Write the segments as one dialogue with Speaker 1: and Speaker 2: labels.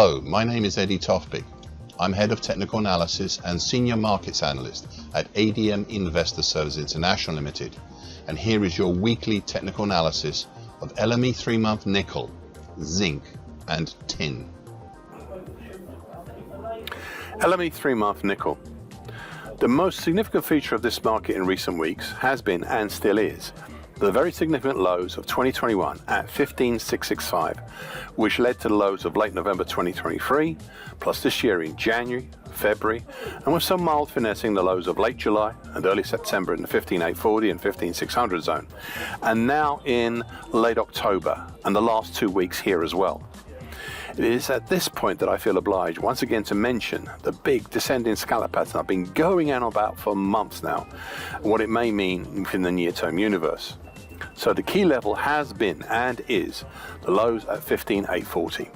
Speaker 1: Hello, my name is Eddie Tofpik. I'm Head of Technical Analysis and Senior Markets Analyst at ADM Investor Services International Limited, and here is your weekly technical analysis of LME 3-month nickel, zinc and tin.
Speaker 2: LME 3-month nickel. The most significant feature of this market in recent weeks has been, and still is, the very significant lows of 2021 at 15,665, which led to the lows of late November 2023, plus this year in January, February, and with some mild finessing the lows of late July and early September in the 15,840 and 15,600 zone, and now in late October and the last 2 weeks here as well. It is at this point that I feel obliged once again to mention the big descending scallop pattern I've been going on about for months now, and what it may mean in the near-term universe. So the key level has been and is the lows at 15,840.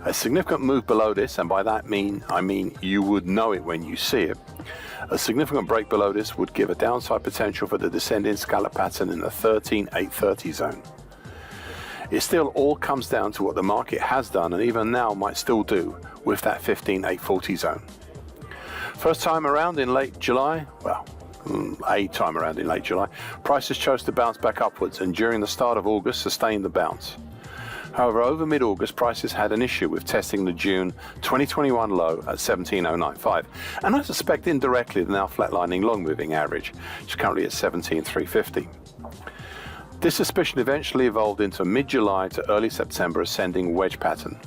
Speaker 2: A significant move below this, and by that I mean you would know it when you see it. A significant break below this would give a downside potential for the descending scallop pattern in the 13,830 zone. It still all comes down to what the market has done and even now might still do with that 15,840 zone. First time around in late July, prices chose to bounce back upwards and during the start of August sustained the bounce. However, over mid-August, prices had an issue with testing the June 2021 low at 17,095, and I suspect indirectly the now flatlining long-moving average, which is currently at 17,350. This suspicion eventually evolved into a mid-July to early September ascending wedge pattern.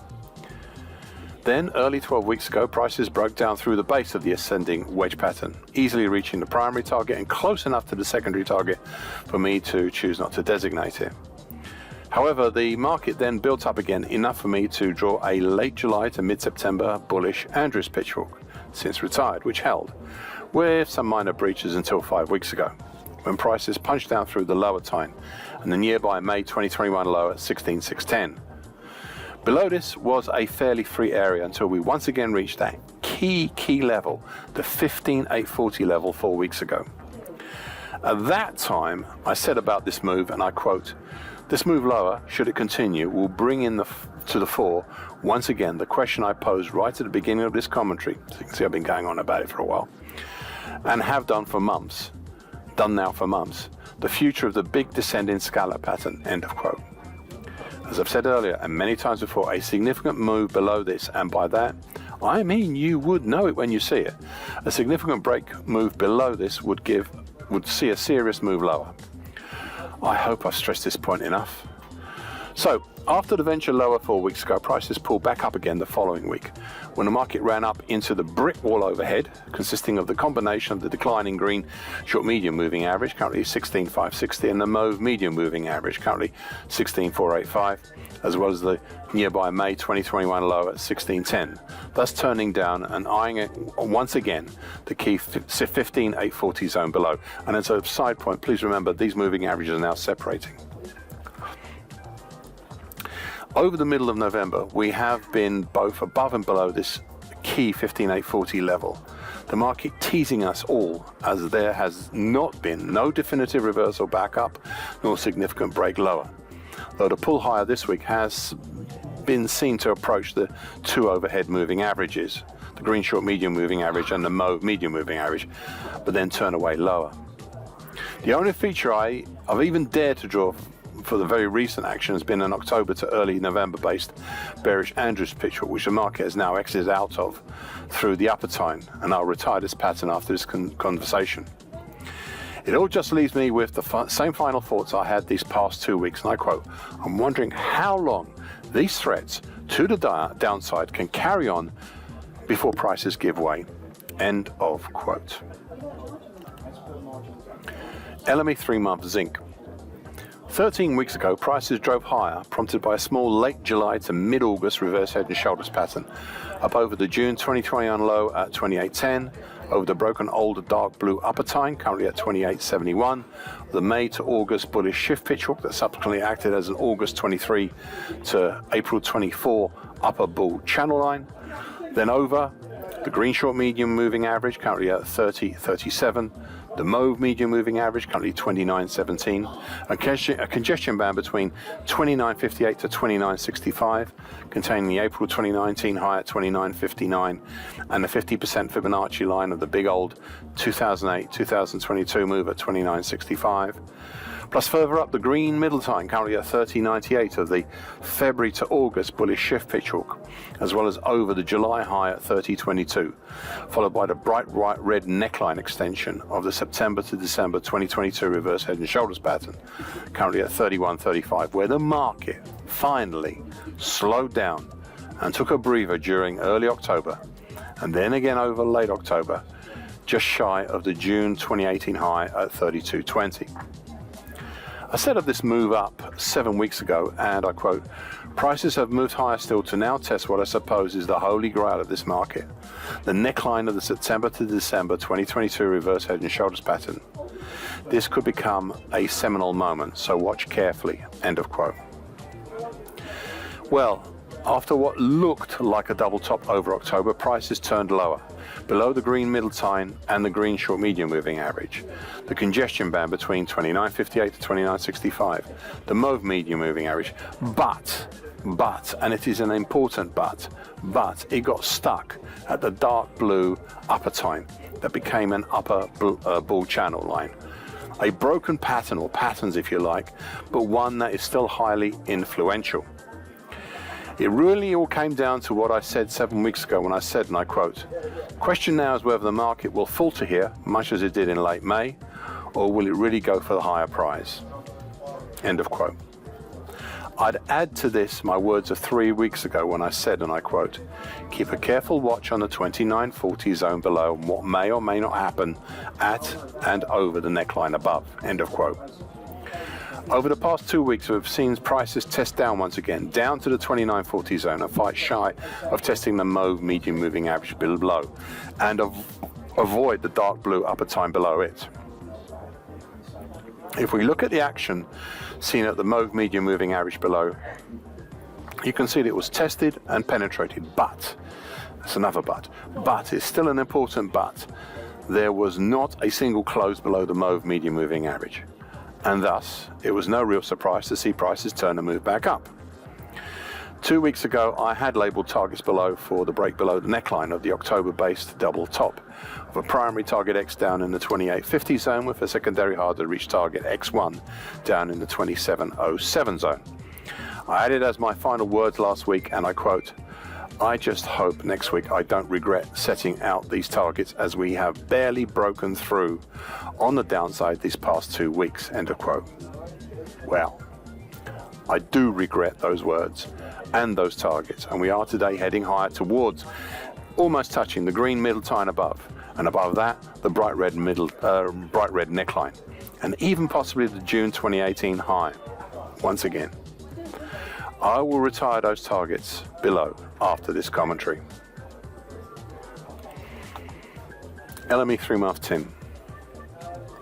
Speaker 2: Then, early 12 weeks ago, prices broke down through the base of the ascending wedge pattern, easily reaching the primary target and close enough to the secondary target for me to choose not to designate it. However, the market then built up again enough for me to draw a late July to mid-September bullish Andrews pitchfork, since retired, which held, with some minor breaches until 5 weeks ago, when prices punched down through the lower time and the nearby May 2021 low at 16,610. Below this was a fairly free area until we once again reached that key level, the 15,840 level 4 weeks ago. At that time, I said about this move, and I quote, "This move lower, should it continue, will bring in to the fore once again the question I posed right at the beginning of this commentary." So you can see I've been going on about it for a while, and have done now for months, the future of the big descending scallop pattern, end of quote. As I've said earlier and many times before, a significant move below this, and by that I mean you would know it when you see it. A significant break move below this would see a serious move lower. I hope I've stressed this point enough. So, after the venture lower 4 weeks ago, prices pulled back up again the following week, when the market ran up into the brick wall overhead, consisting of the combination of the declining green short medium moving average, currently 16,560, and the mauve medium moving average, currently 16,485, as well as the nearby May 2021 low at 16,10, thus turning down and eyeing it once again the key 15,840 zone below. And as a side point, please remember these moving averages are now separating. Over the middle of November, we have been both above and below this key 15,840 level, the market teasing us all as there has not been no definitive reversal back up nor significant break lower, though the pull higher this week has been seen to approach the two overhead moving averages, the green short medium moving average and the mauve medium moving average, but then turn away lower. The only feature I've even dared to draw for the very recent action has been an October to early November based bearish Andrews pitchfork, which the market has now exited out of through the upper time, and I'll retire this pattern after this conversation. It all just leaves me with the same final thoughts I had these past 2 weeks, and I quote, "I'm wondering how long these threats to the downside can carry on before prices give way," end of quote. LME 3-month zinc. 13 weeks ago, prices drove higher, prompted by a small late July to mid-August reverse head and shoulders pattern, up over the June 2021 low at 28.10, over the broken old dark blue upper time, currently at 28.71, the May to August bullish shift pitchfork that subsequently acted as an August 23 to April 24 upper bull channel line, then over the green short medium moving average, currently at 30.37, The mauve medium moving average currently 29.17. A congestion band between 29.58 to 29.65, containing the April 2019 high at 29.59 and the 50% Fibonacci line of the big old 2008-2022 move at 29.65. Plus further up, the green middle time currently at 30.98 of the February to August bullish shift pitch hook, as well as over the July high at 30.22, followed by the bright red neckline extension of the September to December 2022 reverse head and shoulders pattern, currently at 31.35, where the market finally slowed down and took a breather during early October, and then again over late October, just shy of the June 2018 high at 32.20. I set up this move up 7 weeks ago, and I quote, "Prices have moved higher still to now test what I suppose is the holy grail of this market, the neckline of the September to December 2022 reverse head and shoulders pattern. This could become a seminal moment, so watch carefully," end of quote. Well, after what looked like a double top over October, prices turned lower, below the green middle time and the green short medium moving average, the congestion band between 29.58 to 29.65, the mauve medium moving average, but, and it is an important but it got stuck at the dark blue upper time that became an upper bull channel line. A broken pattern, or patterns if you like, but one that is still highly influential. It really all came down to what I said 7 weeks ago when I said, and I quote, "Question now is whether the market will falter here, much as it did in late May, or will it really go for the higher price?" End of quote. I'd add to this my words of 3 weeks ago when I said, and I quote, "Keep a careful watch on the 29.40 zone below and what may or may not happen at and over the neckline above." End of quote. Over the past 2 weeks, we've seen prices test down once again, down to the 29.40 zone, a fight shy of testing the mauve medium moving average below, and avoid the dark blue upper time below it. If we look at the action seen at the mauve medium moving average below, you can see that it was tested and penetrated, but, that's another but it's still an important but, there was not a single close below the mauve medium moving average. And thus, it was no real surprise to see prices turn and move back up. 2 weeks ago, I had labeled targets below for the break below the neckline of the October-based double top of a primary target X down in the 28.50 zone with a secondary hard to reach target X1 down in the 27.07 zone. I added as my final words last week, and I quote, "I just hope next week I don't regret setting out these targets as we have barely broken through on the downside these past 2 weeks," end of quote. Well, I do regret those words and those targets, and we are today heading higher towards almost touching the green middle time above, and above that, the bright red neckline, and even possibly the June 2018 high once again. I will retire those targets below after this commentary. LME 3-month TIM.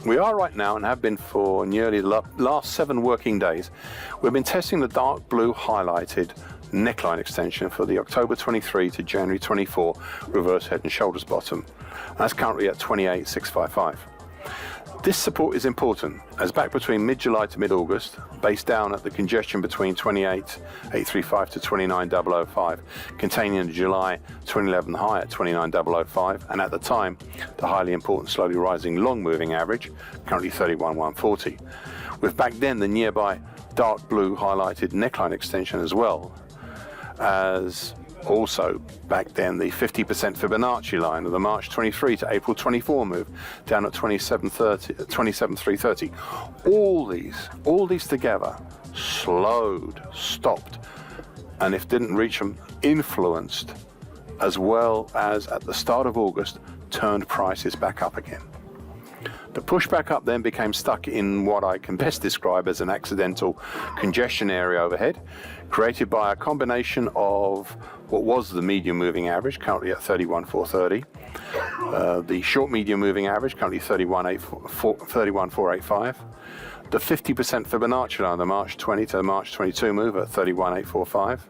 Speaker 2: We are right now, and have been for nearly the last 7 working days, we've been testing the dark blue highlighted neckline extension for the October 23 to January 24 reverse head and shoulders bottom. That's currently at 28.655. This support is important, as back between mid-July to mid-August, based down at the congestion between 28.835 to 29.005, containing the July 2011 high at 29.005, and at the time, the highly important slowly rising long moving average, currently 31.140, with back then the nearby dark blue highlighted neckline extension, as well as also back then the 50% Fibonacci line of the March 23 to April 24 move down at 27.330. All these together slowed, stopped, and if didn't reach them, influenced, as well as at the start of August, turned prices back up again. The pushback up then became stuck in what I can best describe as an accidental congestion area overhead, created by a combination of what was the medium moving average, currently at 31.430, the short medium moving average, currently 31.485, the 50% Fibonacci line, the March 20 to March 22 move at 31.845,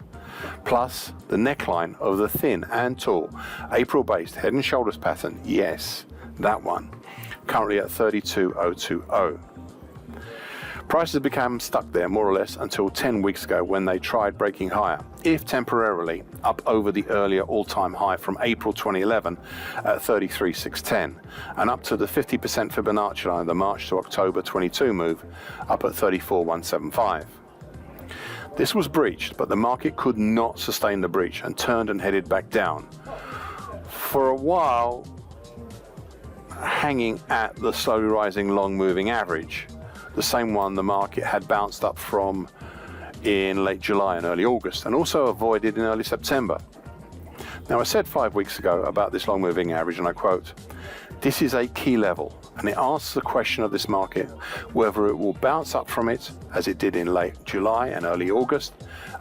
Speaker 2: plus the neckline of the thin and tall April-based head and shoulders pattern, yes, that one, currently at 32,020. Prices became stuck there more or less until 10 weeks ago when they tried breaking higher, if temporarily, up over the earlier all-time high from April 2011 at 33,610 and up to the 50% Fibonacci line of the March to October 22 move up at 34,175. This was breached, but the market could not sustain the breach and turned and headed back down. For a while, hanging at the slowly rising long moving average, the same one the market had bounced up from in late July and early August, and also avoided in early September. Now, I said 5 weeks ago about this long moving average, and I quote, "This is a key level, and it asks the question of this market whether it will bounce up from it, as it did in late July and early August,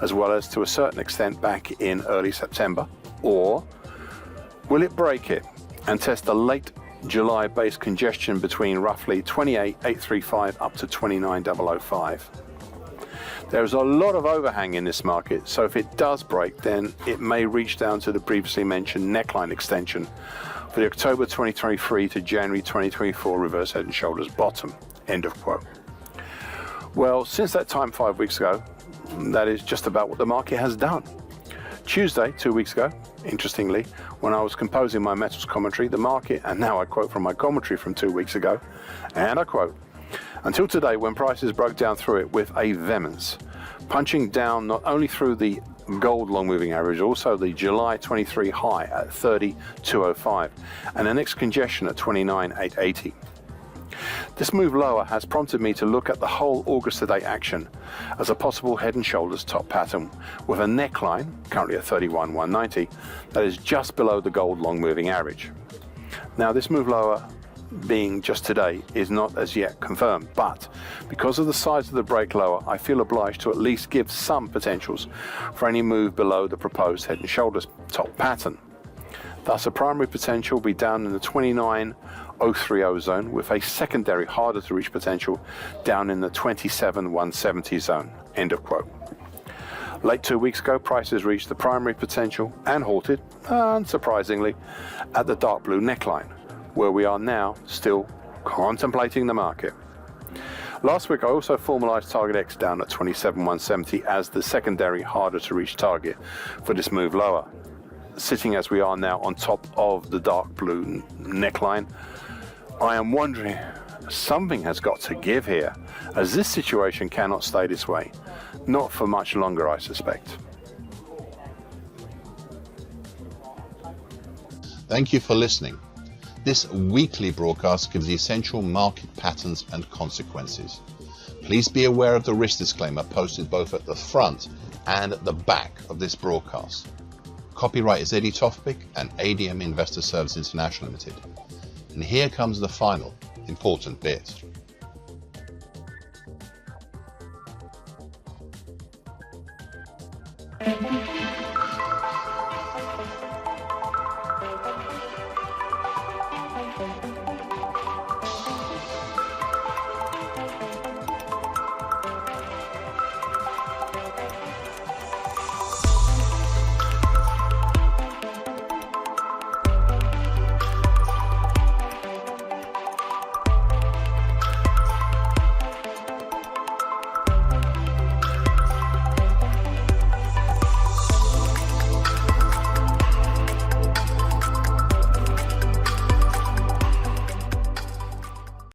Speaker 2: as well as to a certain extent back in early September, or will it break it and test a late July base congestion between roughly 28,835 up to 29,005. There's a lot of overhang in this market, so if it does break, then it may reach down to the previously mentioned neckline extension for the October 2023 to January 2024 reverse head and shoulders bottom." End of quote. Well, since that time 5 weeks ago, that is just about what the market has done. Tuesday, 2 weeks ago, interestingly, when I was composing my metals commentary, the market, and now I quote from my commentary from 2 weeks ago, and I quote, "Until today, when prices broke down through it with a vehemence, punching down not only through the gold long moving average, also the July 23 high at 30,205 and the next congestion at 29,880. This move lower has prompted me to look at the whole August to date action as a possible head and shoulders top pattern with a neckline, currently at 31,190, that is just below the gold long moving average. Now, this move lower being just today is not as yet confirmed, but because of the size of the break lower, I feel obliged to at least give some potentials for any move below the proposed head and shoulders top pattern. Thus, a primary potential will be down in the 29,030 zone with a secondary harder to reach potential down in the 27,170 zone." End of quote. Late 2 weeks ago, prices reached the primary potential and halted, unsurprisingly, at the dark blue neckline, where we are now still contemplating the market. Last week, I also formalized target X down at 27,170 as the secondary harder to reach target for this move lower. Sitting as we are now on top of the dark blue neckline, I am wondering, something has got to give here, as this situation cannot stay this way. Not for much longer, I suspect.
Speaker 1: Thank you for listening. This weekly broadcast gives the essential market patterns and consequences. Please be aware of the risk disclaimer posted both at the front and at the back of this broadcast. Copyright is Eddie Tofpik and ADM Investor Services International Limited. And here comes the final important bit.